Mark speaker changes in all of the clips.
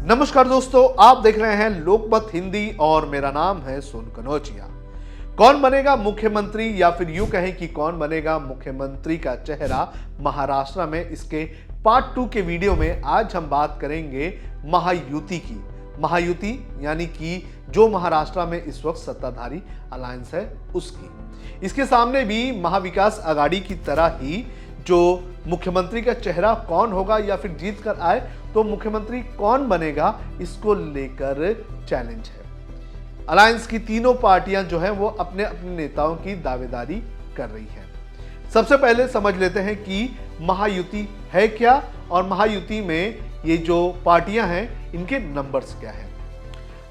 Speaker 1: नमस्कार दोस्तों, आप देख रहे हैं लोकमत हिंदी और मेरा नाम है सोन कनौजिया। कौन बनेगा मुख्यमंत्री या फिर यूं कहें कि कौन बनेगा मुख्यमंत्री का चेहरा महाराष्ट्र में, इसके पार्ट 2 के वीडियो में आज हम बात करेंगे महायुति की। महायुति यानी कि जो महाराष्ट्र में इस वक्त सत्ताधारी अलायंस है उसकी। इसके सामने भी महाविकास आघाड़ी की तरह ही जो मुख्यमंत्री का चेहरा कौन होगा या फिर जीत कर आए तो मुख्यमंत्री कौन बनेगा, इसको लेकर चैलेंज है। अलायंस की तीनों पार्टियां जो हैं वो अपने अपने नेताओं की दावेदारी कर रही हैं। सबसे पहले समझ लेते हैं कि महायुति है क्या और महायुति में ये जो पार्टियां हैं इनके नंबर्स क्या हैं।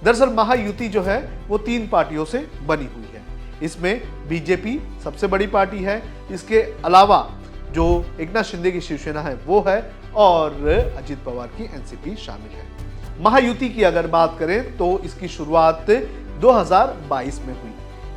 Speaker 1: दरअसल महायुति जो है वो 3 पार्टियों से बनी हुई है। इसमें बीजेपी सबसे बड़ी पार्टी है, इसके अलावा जो एकनाथ शिंदे की शिवसेना है वो है और अजित पवार की एनसीपी शामिल है। महायुति की अगर बात करें तो इसकी शुरुआत 2022 में हुई,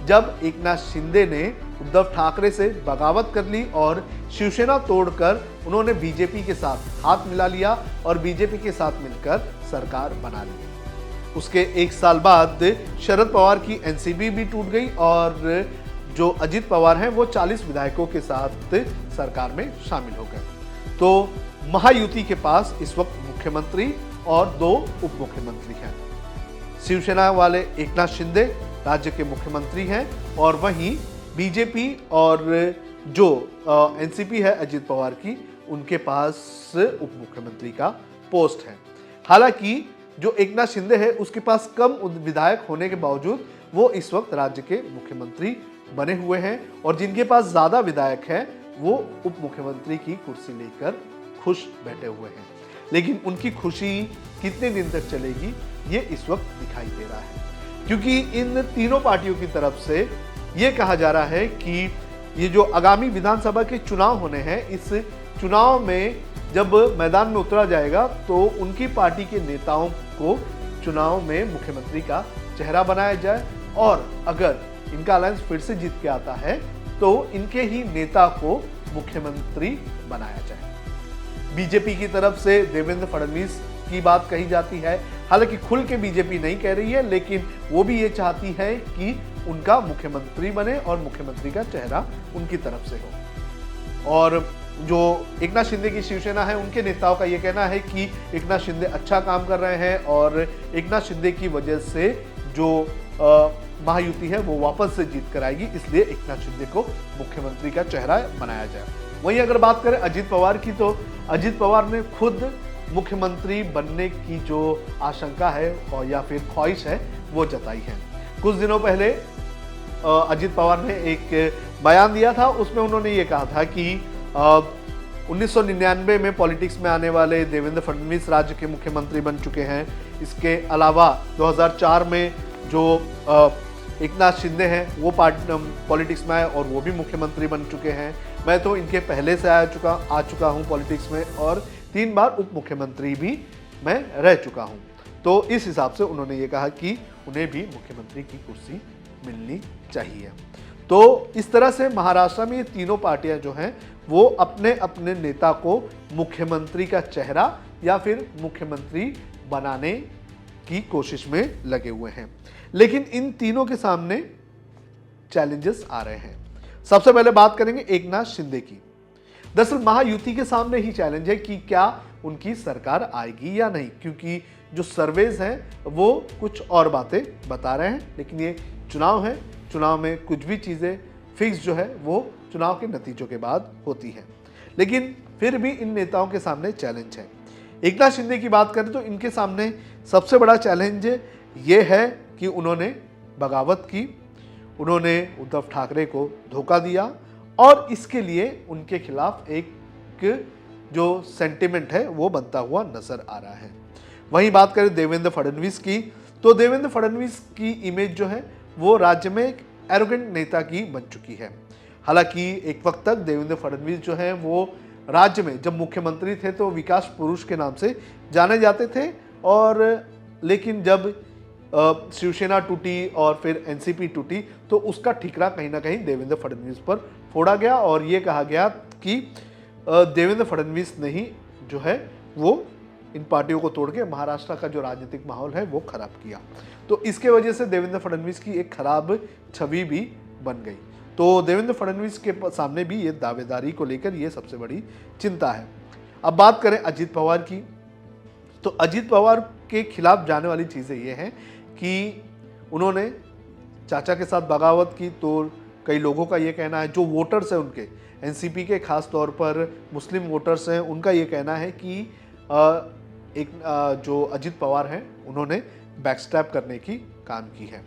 Speaker 1: जब एकनाथ शिंदे ने उद्धव ठाकरे से बगावत कर ली और शिवसेना तोड़कर उन्होंने बीजेपी के साथ हाथ मिला लिया और बीजेपी के साथ मिलकर सरकार बना ली। उसके 1 साल बाद शरद पवार की एनसीपी भी टूट गई और जो अजित पवार हैं वो 40 विधायकों के साथ सरकार में शामिल हो गए। तो महायुति के पास इस वक्त मुख्यमंत्री और 2 उप मुख्यमंत्री हैं। शिवसेना वाले एकनाथ शिंदे राज्य के मुख्यमंत्री हैं और वहीं बीजेपी और जो एनसीपी है अजित पवार की, उनके पास उप मुख्यमंत्री का पोस्ट है। हालांकि जो एकनाथ शिंदे है उसके पास कम विधायक होने के बावजूद वो इस वक्त राज्य के मुख्यमंत्री बने हुए हैं और जिनके पास ज्यादा विधायक हैं वो उप मुख्यमंत्री की कुर्सी लेकर खुश बैठे हुए हैं। लेकिन उनकी खुशी कितने दिन तक चलेगी ये इस वक्त दिखाई दे रहा है, क्योंकि इन तीनों पार्टियों की तरफ से ये कहा जा रहा है कि ये जो आगामी विधानसभा के चुनाव होने हैं, इस चुनाव में जब मैदान में उतरा जाएगा तो उनकी पार्टी के नेताओं को चुनाव में मुख्यमंत्री का चेहरा बनाया जाए और अगर इनका अलायंस फिर से जीत के आता है तो इनके ही नेता को मुख्यमंत्री बनाया जाए। बीजेपी की तरफ से देवेंद्र फडणवीस की बात कही जाती है। हालांकि खुल के बीजेपी नहीं कह रही है, लेकिन वो भी ये चाहती है कि उनका मुख्यमंत्री बने और मुख्यमंत्री का चेहरा उनकी तरफ से हो। और जो एकनाथ शिंदे की शिवसेना है उनके नेताओं का ये कहना है कि एकनाथ शिंदे अच्छा काम कर रहे हैं और एकनाथ शिंदे की वजह से जो महायुति है वो वापस से जीत कर आएगी, इसलिए एकनाथ शिंदे को मुख्यमंत्री का चेहरा बनाया जाए। वहीं अगर बात करें अजित पवार की, तो अजित पवार ने खुद मुख्यमंत्री बनने की जो आशंका है और या फिर ख्वाहिश है वो जताई है। कुछ दिनों पहले अजित पवार ने एक बयान दिया था, उसमें उन्होंने ये कहा था कि 1999 में पॉलिटिक्स में आने वाले देवेंद्र फडणवीस राज्य के मुख्यमंत्री बन चुके हैं। इसके अलावा 2004 में जो एकनाथ शिंदे हैं वो पॉलिटिक्स में आए और वो भी मुख्यमंत्री बन चुके हैं। मैं तो इनके पहले से आ चुका हूँ पॉलिटिक्स में और 3 बार उप मुख्यमंत्री भी मैं रह चुका हूँ। तो इस हिसाब से उन्होंने ये कहा कि उन्हें भी मुख्यमंत्री की कुर्सी मिलनी चाहिए। तो इस तरह से महाराष्ट्र में ये तीनों पार्टियां जो हैं वो अपने अपने नेता को मुख्यमंत्री का चेहरा या फिर मुख्यमंत्री बनाने की कोशिश में लगे हुए हैं। लेकिन इन तीनों के सामने चैलेंजेस आ रहे हैं। सबसे पहले बात करेंगे एकनाथ शिंदे की। दरअसल महायुति के सामने ही चैलेंज है कि क्या उनकी सरकार आएगी या नहीं, क्योंकि जो सर्वेज हैं वो कुछ और बातें बता रहे हैं। लेकिन ये चुनाव है, चुनाव में कुछ भी चीज़ें फिक्स जो है वो चुनाव के नतीजों के बाद होती है। लेकिन फिर भी इन नेताओं के सामने चैलेंज है। एकनाथ शिंदे की बात करें तो इनके सामने सबसे बड़ा चैलेंज ये है कि उन्होंने बगावत की, उन्होंने उद्धव ठाकरे को धोखा दिया और इसके लिए उनके खिलाफ एक जो सेंटिमेंट है वो बनता हुआ नजर आ रहा है। वहीं बात करें देवेंद्र फडणवीस की, तो देवेंद्र फडणवीस की इमेज जो है वो राज्य में एक एरोगेंट नेता की बन चुकी है। हालांकि एक वक्त तक देवेंद्र फडणवीस जो है वो राज्य में जब मुख्यमंत्री थे तो विकास पुरुष के नाम से जाने जाते थे, और लेकिन जब शिवसेना टूटी और फिर एनसीपी टूटी तो उसका ठिकरा कहीं ना कहीं देवेंद्र फडणवीस पर फोड़ा गया और ये कहा गया कि देवेंद्र फडणवीस ने ही जो है वो इन पार्टियों को तोड़ के महाराष्ट्र का जो राजनीतिक माहौल है वो खराब किया। तो इसके वजह से देवेंद्र फडणवीस की एक खराब छवि भी बन गई। तो देवेंद्र फडणवीस के सामने भी ये दावेदारी को लेकर ये सबसे बड़ी चिंता है। अब बात करें अजित पवार की, तो अजित पवार के खिलाफ जाने वाली चीज़ें ये हैं कि उन्होंने चाचा के साथ बगावत की। तो कई लोगों का ये कहना है, जो वोटर्स हैं उनके, एनसीपी के खास तौर पर मुस्लिम वोटर्स हैं, उनका ये कहना है कि जो अजित पवार हैं उन्होंने बैकस्टैप करने की काम की है।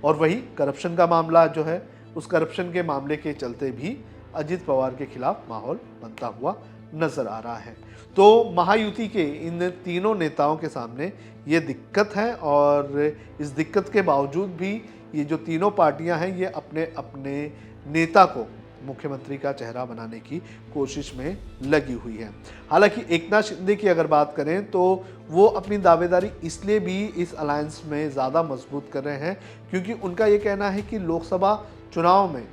Speaker 1: और वही करप्शन का मामला जो है, उस करप्शन के मामले के चलते भी अजित पवार के खिलाफ माहौल बनता हुआ नजर आ रहा है। तो महायुति के इन तीनों नेताओं के सामने ये दिक्कत है, और इस दिक्कत के बावजूद भी ये जो तीनों पार्टियां हैं ये अपने अपने नेता को मुख्यमंत्री का चेहरा बनाने की कोशिश में लगी हुई है। हालांकि एकनाथ शिंदे की अगर बात करें तो वो अपनी दावेदारी इसलिए भी इस अलायंस में ज़्यादा मजबूत कर रहे हैं क्योंकि उनका ये कहना है कि लोकसभा चुनाव में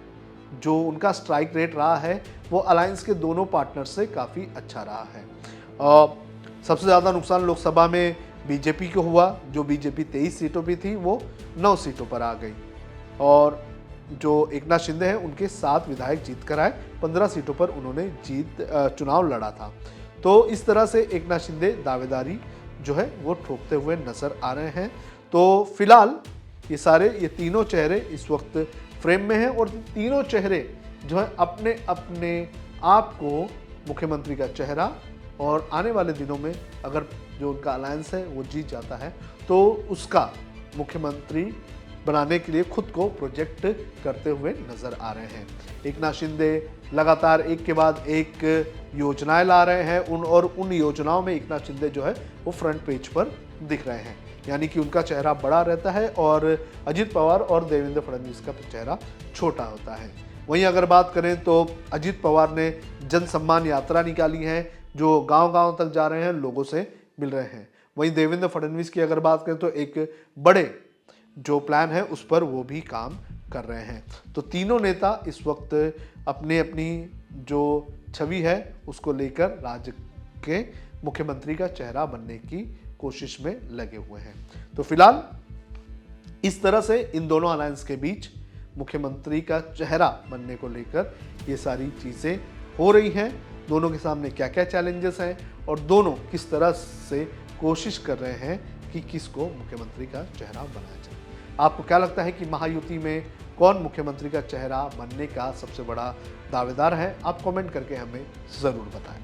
Speaker 1: जो उनका स्ट्राइक रेट रहा है वो अलायंस के दोनों पार्टनर से काफ़ी अच्छा रहा है। सबसे ज़्यादा नुकसान लोकसभा में बीजेपी को हुआ, जो बीजेपी 23 सीटों पर थी वो 9 सीटों पर आ गई, और जो एकनाथ शिंदे हैं उनके 7 विधायक जीत कर आए, 15 सीटों पर उन्होंने चुनाव लड़ा था। तो इस तरह से एकनाथ शिंदे दावेदारी जो है वो ठोकते हुए नजर आ रहे हैं। तो फिलहाल ये तीनों चेहरे इस वक्त फ्रेम में हैं, और तीनों चेहरे जो है अपने अपने आप को मुख्यमंत्री का चेहरा, और आने वाले दिनों में अगर जो उनका अलायंस है वो जीत जाता है तो उसका मुख्यमंत्री बनाने के लिए खुद को प्रोजेक्ट करते हुए नजर आ रहे हैं। एकनाथ शिंदे लगातार एक के बाद एक योजनाएं ला रहे हैं, उन योजनाओं में एकनाथ शिंदे जो है वो फ्रंट पेज पर दिख रहे हैं, यानी कि उनका चेहरा बड़ा रहता है और अजित पवार और देवेंद्र फडणवीस का चेहरा छोटा होता है। वहीं अगर बात करें तो अजित पवार ने जन सम्मान यात्रा निकाली है, जो गांव-गांव तक जा रहे हैं, लोगों से मिल रहे हैं। वहीं देवेंद्र फडणवीस की अगर बात करें तो एक बड़े जो प्लान है उस पर वो भी काम कर रहे हैं। तो तीनों नेता इस वक्त अपनी अपनी जो छवि है उसको लेकर राज्य के मुख्यमंत्री का चेहरा बनने की कोशिश में लगे हुए हैं। तो फिलहाल इस तरह से इन दोनों अलायंस के बीच मुख्यमंत्री का चेहरा बनने को लेकर ये सारी चीज़ें हो रही हैं। दोनों के सामने क्या क्या चैलेंजेस हैं और दोनों किस तरह से कोशिश कर रहे हैं कि किसको मुख्यमंत्री का चेहरा बनाया जाए। आपको क्या लगता है कि महायुति में कौन मुख्यमंत्री का चेहरा बनने का सबसे बड़ा दावेदार है? आप कमेंट करके हमें ज़रूर बताएं।